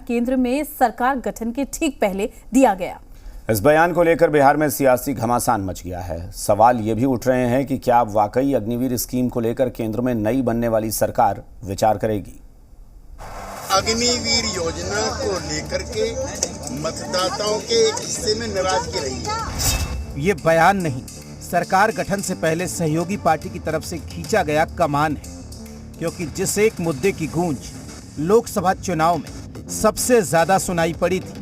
केंद्र में सरकार गठन के ठीक पहले दिया गया। इस बयान को लेकर बिहार में सियासी घमासान मच गया है। सवाल ये भी उठ रहे हैं कि क्या वाकई अग्निवीर स्कीम को लेकर केंद्र में नई बनने वाली सरकार विचार करेगी। अग्निवीर योजना को लेकर के मतदाताओं के एक हिस्से में नाराजगी रही है। ये बयान नहीं, सरकार गठन से पहले सहयोगी पार्टी की तरफ से खींचा गया कमान है, क्योंकि जिस एक मुद्दे की गूंज लोकसभा चुनाव में सबसे ज्यादा सुनाई पड़ी थी,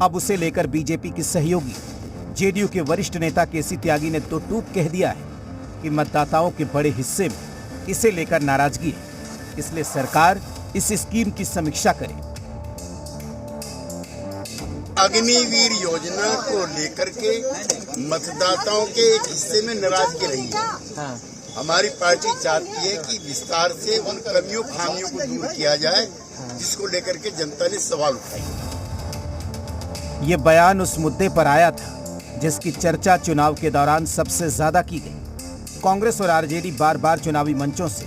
अब उसे लेकर बीजेपी की सहयोगी जेडीयू के वरिष्ठ नेता केसी त्यागी ने तो टूक कह दिया है कि मतदाताओं के बड़े हिस्से में इसे लेकर नाराजगी है, इसलिए सरकार इस स्कीम की समीक्षा करे। अग्निवीर योजना को लेकर के मतदाताओं के एक हिस्से में नाराजगी रही है। हमारी पार्टी चाहती है कि विस्तार से उन कमियों खामियों को दूर किया जाए जिसको लेकर के जनता ने सवाल उठाए। ये बयान उस मुद्दे पर आया था जिसकी चर्चा चुनाव के दौरान सबसे ज्यादा की गई। कांग्रेस और आरजेडी बार बार चुनावी मंचों से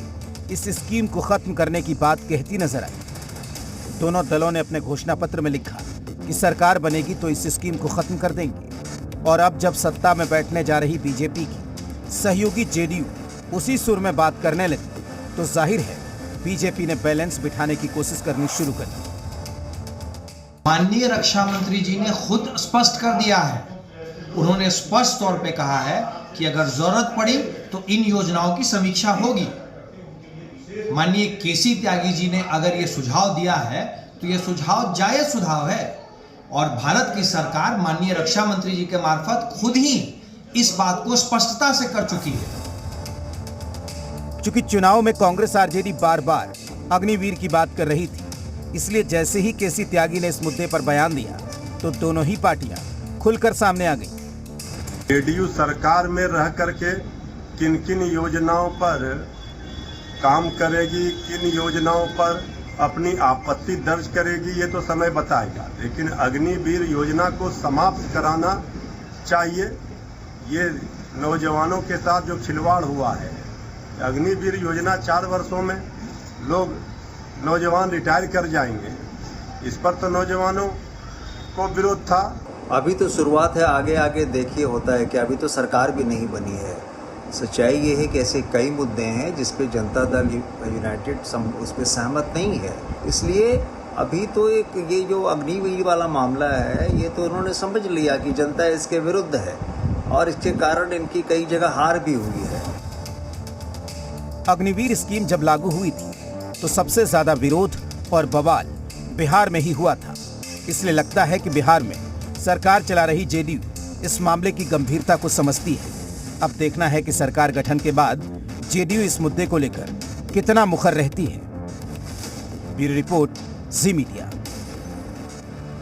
इस स्कीम को खत्म करने की बात कहती नजर आई। दोनों दलों ने अपने घोषणा पत्र में लिखा कि सरकार बनेगी तो इस स्कीम को खत्म कर देंगे, और अब जब सत्ता में बैठने जा रही बीजेपी की सहयोगी जेडीयू उसी सुर में बात करने लगी, तो जाहिर है बीजेपी ने बैलेंस बिठाने की कोशिश करनी शुरू कर दी। माननीय रक्षा मंत्री जी ने खुद स्पष्ट कर दिया है, उन्होंने स्पष्ट तौर पे कहा है कि अगर जरूरत पड़ी तो इन योजनाओं की समीक्षा होगी। माननीय केसी त्यागी जी ने अगर ये सुझाव दिया है तो ये सुझाव जायज सुझाव है, और भारत की सरकार माननीय रक्षा मंत्री जी के मार्फत खुद ही इस बात को स्पष्टता से कर चुकी है। चूंकि चुनाव में कांग्रेस आरजेडी बार बार अग्निवीर की बात कर रही थी, इसलिए जैसे ही केसी त्यागी ने इस मुद्दे पर बयान दिया तो दोनों ही पार्टियां खुलकर सामने आ गई। जेडीयू सरकार में रह करके किन किन योजनाओं पर काम करेगी, किन योजनाओं पर अपनी आपत्ति दर्ज करेगी, ये तो समय बताएगा, लेकिन अग्निवीर योजना को समाप्त कराना चाहिए। ये नौजवानों के साथ जो खिलवाड़ हुआ है, अग्निवीर योजना 4 वर्षों में नौजवान रिटायर कर जाएंगे, इस पर तो नौजवानों को विरोध था। अभी तो शुरुआत है, आगे आगे देखिए होता है कि अभी तो सरकार भी नहीं बनी है। सच्चाई ये है कि ऐसे कई मुद्दे हैं जिस पे जनता दल यूनाइटेड उस पर सहमत नहीं है, इसलिए अभी तो एक ये जो अग्निवीर वाला मामला है, ये तो उन्होंने समझ लिया कि जनता इसके विरुद्ध है, और इसके कारण इनकी कई जगह हार भी हुई है। अग्निवीर स्कीम जब लागू हुई थी तो सबसे ज्यादा विरोध और बवाल बिहार में ही हुआ था, इसलिए लगता है कि बिहार में सरकार चला रही जेडीयू इस मामले की गंभीरता को समझती है। अब देखना है कि सरकार गठन के बाद जेडीयू इस मुद्दे को लेकर कितना मुखर रहती है। ब्यूरो रिपोर्ट, जी मीडिया।